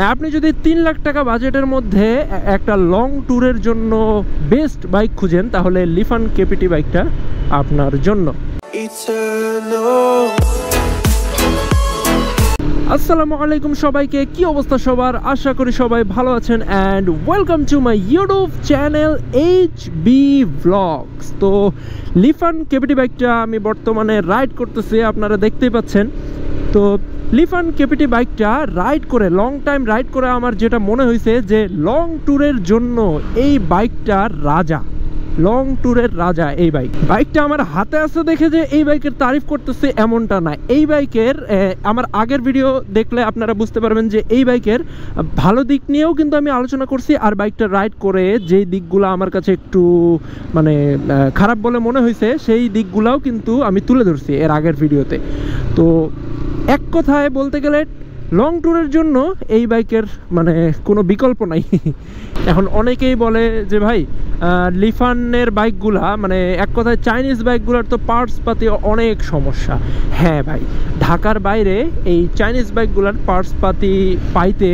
আপনি যদি 3 লাখ টাকা বাজেটের মধ্যে একটা লং ট্যুরের জন্য বেস্ট বাইক খুঁজেন তাহলে লিফান কেপিটি বাইকটা আপনার জন্য। আসসালামু আলাইকুম সবাইকে, কি অবস্থা সবার? আশা করি সবাই ভালো আছেন and welcome to my YouTube channel HB Vlogs। তো লিফান কেপিটি বাইকটা আমি বর্তমানে রাইড করতেছি, আপনারা দেখতেই পাচ্ছেন। তো লিফান কেপিটি বাইকটা রাইড করে লং টাইম রাইড করে আমার যেটা মনে হয়েছে যে লং ট্যুরের জন্য এই বাইকটা রাজা, লং ট্যুরের রাজা। এই বাইকটা আমার হাতে আছে দেখে যে এই বাইকের তারিফ করতেছে এমনটা না। এই বাইকের আমার আগের ভিডিও দেখলে আপনারা বুঝতে পারবেন যে এই বাইকের ভালো দিক নিয়েও কিন্তু আমি আলোচনা করছি, আর বাইকটা রাইড করে যেই দিকগুলো আমার কাছে একটু মানে খারাপ বলে মনে হয়েছে সেই দিকগুলোও কিন্তু আমি তুলে ধরছি এর আগের ভিডিওতে। তো এক কথায় বলতে গেলে লং ট্যুরের জন্য এই বাইকের মানে কোনো বিকল্প নাই। এখন অনেকেই বলে যে ভাই লিফানের বাইকগুলা মানে এক কথায় চাইনিজ বাইকগুলোর তো পার্টস পাতি অনেক সমস্যা। হ্যাঁ ভাই, ঢাকার বাইরে এই চাইনিজ বাইকগুলোর পার্টস পাতি পাইতে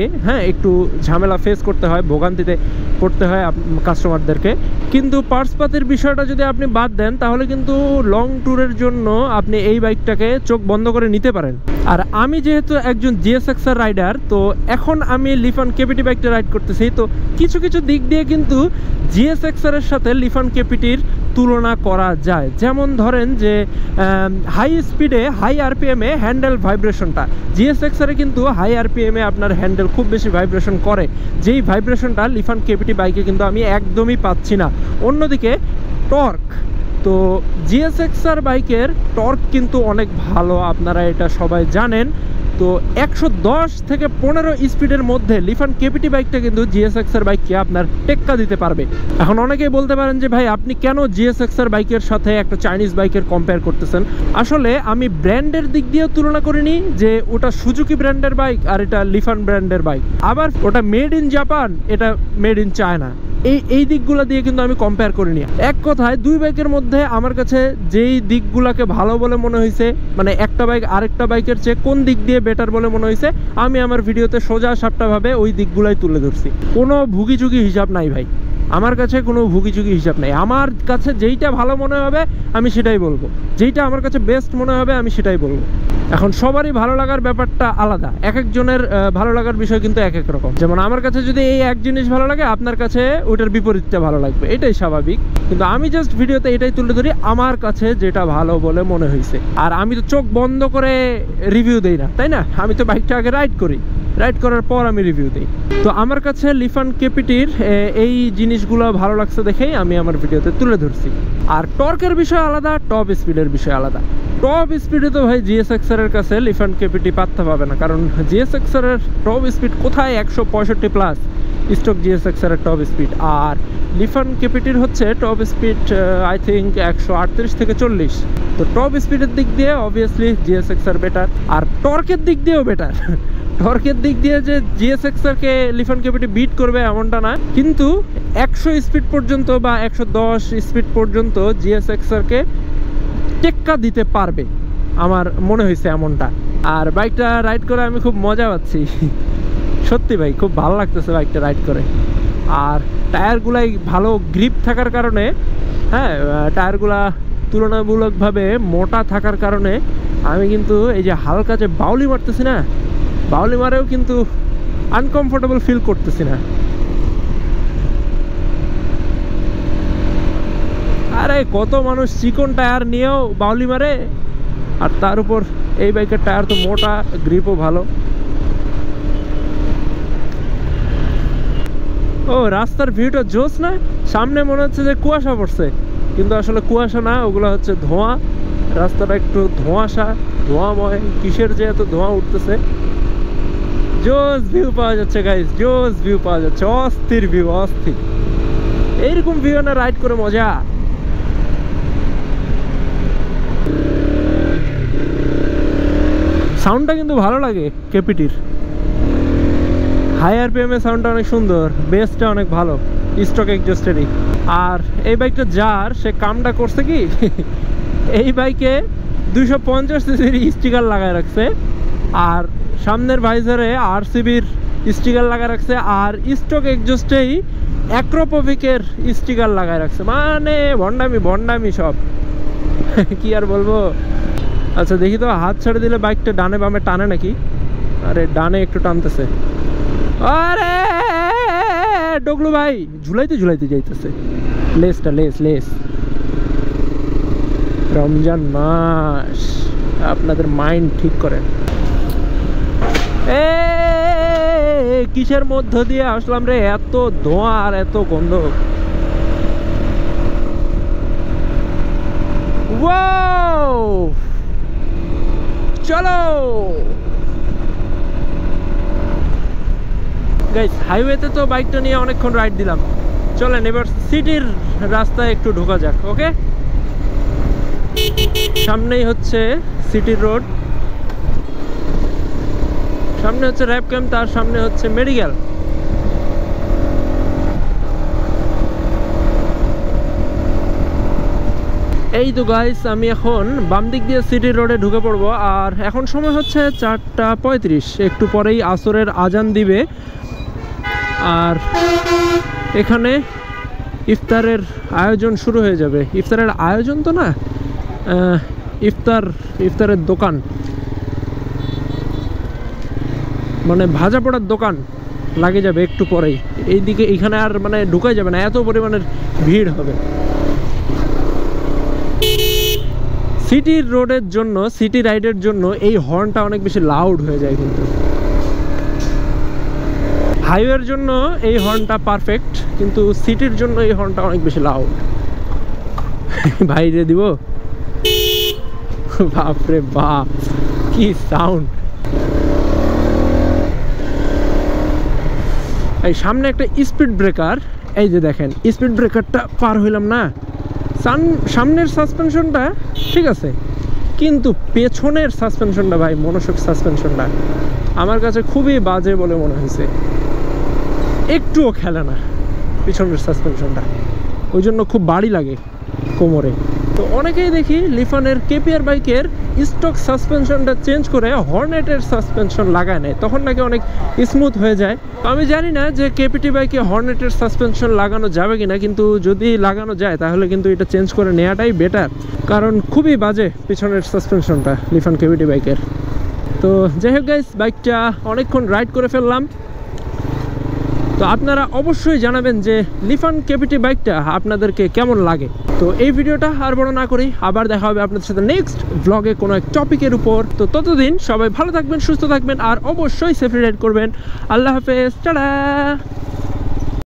একটু ঝামেলা ফেস করতে হয়, ভোগান্তিতে পড়তে হয় কাস্টমারদেরকে। কিন্তু পার্টস পাতির বিষয়টা যদি আপনি বাদ দেন তাহলে কিন্তু লং ট্যুরের জন্য আপনি এই বাইকটাকে চোখ বন্ধ করে নিতে পারেন। আর আমি যেহেতু একজন GSX-R রাইডার, তো এখন আমি লিফান কেপিটি বাইকটা রাইড করতেছি। তো কিছু কিছু দিক দিয়ে কিন্তু GSX-R এর সাথে লিফান কেপিটির তুলনা করা যায়। যেমন ধরেন যে হাই স্পিডে হাই RPM-এ হ্যান্ডেল ভাইব্রেশনটা, GSX-R-এ কিন্তু হাই RPM-এ আপনার হ্যান্ডেল খুব বেশি ভাইব্রেশন করে, যেই ভাইব্রেশনটা লিফান কেপিটি বাইকে কিন্তু আমি একদমই পাচ্ছি না। অন্যদিকে টর্ক, তো GSX-R বাইকের টর্ক কিন্তু অনেক ভালো, আপনারা এটা সবাই জানেন। তো 110 থেকে 15 স্পিডের মধ্যে লিফান কেপিটি বাইকটা কিন্তু GSX-R বাইককে আপনার টেক্কা দিতে পারবে। এখন অনেকেই বলতে পারেন যে ভাই আপনি কেন GSX-R বাইকের সাথে একটা চাইনিজ বাইকের কম্পেয়ার করতেছেন? আসলে আমি ব্র্যান্ডের দিক দিয়েও তুলনা করিনি যে ওটা সুজুকি ব্র্যান্ডের বাইক আর এটা লিফান ব্র্যান্ডের বাইক, আবার ওটা মেড ইন জাপান, এটা মেড ইন চায়না, এই দিকগুলো দিয়ে কিন্তু আমি কম্পেয়ার করিনি। এক কথায় দুই বাইকের মধ্যে আমার কাছে যেই দিকগুলোকে ভালো বলে মনে হয়েছে, মানে একটা বাইক আরেকটা বাইকের চেয়ে কোন দিক দিয়ে বেটার বলে মনে হয়েছে, আমি আমার ভিডিওতে সোজা সাপটাভাবে ওই দিকগুলাই তুলে ধরছি। কোনো ভুগিচুগি হিসাব নাই ভাই, আমার কাছে কোনো ভুগিচুগি হিসাব নাই। আমার কাছে যেইটা ভালো মনে হবে আমি সেটাই বলবো, যেইটা আমার কাছে বেস্ট মনে হবে আমি সেটাই বলবো। এখন সবারই ভালো লাগার ব্যাপারটা আলাদা, এক একজনের ভালো লাগার বিষয় কিন্তু এক এক রকম। যেমন আমার কাছে যদি এই এক জিনিস ভালো লাগে, আপনার কাছে ওইটার বিপরীতটা ভালো লাগবে, এটাই স্বাভাবিক। কিন্তু আমি জাস্ট ভিডিওতে এটাই তুলে ধরি আমার কাছে যেটা ভালো বলে মনে হয়েছে। আর আমি তো চোখ বন্ধ করে রিভিউ দেই না, তাই না? আমি তো বাইকটা আগে রাইড করি, রাইড করার পর আমি রিভিউ দিই। তো আমার কাছে লিফান কেপিটির এই জিনিসগুলো ভালো লাগছে দেখেই আমি আমার ভিডিওতে তুলে ধরছি। আর টর্কের বিষয় আলাদা, টপ স্পিডের বিষয় আলাদা। টপ স্পিডে তো ভাই GSX-R এর কাছে লিফান কেপিটি পাত্তা পাবে না, কারণ GSX-R এর টপ স্পিড কোথায় 165 প্লাস স্টক GSX-R এর টপ স্পিড, আর লিফান কেপিটির হচ্ছে টপ স্পিড আই থিঙ্ক 138 থেকে 40। তো টপ স্পিডের দিক দিয়ে অবভিয়াসলি GSX-R বেটার, আর টর্কের দিক দিয়েও বেটার। টর্কের দিক দিয়ে যে GSX-R-কে লিফান কেপিটি বিট করবে এমনটা না, কিন্তু 100 স্পিড পর্যন্ত বা 110 স্পিড পর্যন্ত GSX-R-কে টেক্কা দিতে পারবে আমার মনে হয়েছে এমনটা। আর বাইকটা রাইড করে আমি খুব মজা পাচ্ছি, সত্যি ভাই খুব ভালো লাগতেছে বাইকটা রাইড করে। আর টায়ারগুলাই ভালো গ্রিপ থাকার কারণে, টায়ারগুলা তুলনামূলকভাবে মোটা থাকার কারণে আমি কিন্তু এই যে হালকা যে বাউলি মারতেছি না, বাউলি মারেও কিন্তু আনকমফোর্টেবল ফিল করতেছি না। আরে কত মানুষ চিকন টায়ার নিয়েও বাউলি মারে, আর তার উপর এই বাইকের টায়ার তো মোটা, গ্রিপও ভালো। ও রাস্তার ভিউটা জোস না, সামনে মনে হচ্ছে যে কুয়াশা পড়ছে, কিন্তু আসলে কুয়াশা না, ওগুলো হচ্ছে ধোঁয়া। রাস্তাটা একটু ধোঁয়াশা, ধোঁয়াময়, কিসের যে এত ধোঁয়া উঠতেছে। জোস ভিউ পাওয়া যাচ্ছে গাইস, জোস ভিউ পাওয়া যাচ্ছে, অস্থির ভিউ, অস্থির। এইরকম ভিউ না রাইড করে মজা। সাউন্ডটা কিন্তু ভালো লাগে কেপিটির, হাই RPM-এ সাউন্ডটা অনেক সুন্দর, বেসটা অনেক ভালো, স্টক এক্সজস্টেরই। আর এই বাইকটা যার সে কামটা করছে কি, এই বাইকে 250 সিসির স্টিকার লাগায় রাখছে, আর সামনের ভাইজারে RCB-র স্টিকার লাগা রাখছে, আর স্টক এক্সজস্টেই অ্যাক্রোপোভিকের স্টিকার লাগায় রাখছে। মানে ভন্ডামি ভন্ডামি সব, কি আর বলবো। আচ্ছা দেখি তো, হাত ছেড়ে দিলে বাইকটা ডানে বামে টানে নাকি। আরে ডানে একটু টানতেছে। আরে ডগলু ভাই ঝুলাইতে ঝুলাইতে যাইতেছে। লেসটা লেস। রমজান মাস, আপনাদের মাইন্ড ঠিক করেন। কিসের মধ্য দিয়ে আসলাম রে, এত ধোঁয়া আর এত গন্ধ। চলো গাইস, হাইওয়েতে তো বাইকটা নিয়ে অনেকক্ষণ রাইড দিলাম, চলেন এবার সিটির রাস্তায় একটু ঢোকা যাক। ওকে, সামনেই হচ্ছে সিটির রোড, সামনে হচ্ছে র্যাব ক্যাম্প, তার সামনে হচ্ছে মেডিকেল। এই তো গাইস, আমি এখন বাম দিক দিয়ে সিটি রোডে ঢুকে পড়বো। আর এখন সময় হচ্ছে 4:35, একটু পরেই আসরের আজান দিবে। আর এখানে ইফতারের আয়োজন শুরু হয়ে যাবে। ইফতারের আয়োজন তো না, ইফতারের দোকান, মানে ভাজা পোড়ার দোকান লাগে যাবে একটু পরেই। এইদিকে এখানে আর মানে ঢুকাই যাবে না, এত পরিমাণের ভিড় হবে। সিটি রোডের জন্য, সিটি রাইডের জন্য এই হর্নটা অনেক বেশি লাউড হয়ে যায়, কিন্তু হাইওয়ের জন্য এই হর্নটা পারফেক্ট, কিন্তু সিটির জন্য এই হর্নটা অনেক বেশি লাউড। বাইরে দিব, বাপরে বাপ কি সাউন্ড। এই সামনে একটা স্পিড ব্রেকার, এই যে দেখেন স্পিড ব্রেকারটা পার হইলাম না। সামনের সাসপেনশনটা ঠিক আছে, কিন্তু পেছনের সাসপেনশনটা ভাই, মনোশক সাসপেনশনটা আমার কাছে খুবই বাজে বলে মনে হয়েছে। একটুও খেলে না পিছনের সাসপেনশনটা, ওই জন্য খুব বাড়ি লাগে কোমরে। তো অনেকেই দেখি লিফানের কেপিআর বাইকের স্টক সাসপেনশনটা চেঞ্জ করে হর্নেটের সাসপেনশন লাগায় নেয়, তখন নাকি অনেক স্মুথ হয়ে যায়। তো আমি জানি না যে কেপিটি বাইকে হর্নেটের সাসপেনশন লাগানো যাবে কিনা, কিন্তু যদি লাগানো যায় তাহলে কিন্তু এটা চেঞ্জ করে নেওয়াটাই বেটার, কারণ খুবই বাজে পিছনের সাসপেনশনটা লিফান কেপিটি বাইকের। তো যাই হোক গাইস, বাইকটা অনেকক্ষণ রাইড করে ফেললাম। তো আপনারা অবশ্যই জানাবেন যে লিফান কেপিটি বাইকটা আপনাদেরকে কেমন লাগে। তো এই ভিডিওটা আর বড় না করি, আবার দেখা হবে আপনাদের সাথে নেক্সট ব্লগে কোনো এক টপিকের উপর। তো ততদিন সবাই ভালো থাকবেন, সুস্থ থাকবেন, আর অবশ্যই সেফলি রাইড করবেন। আল্লাহ হাফেজ, টাটা।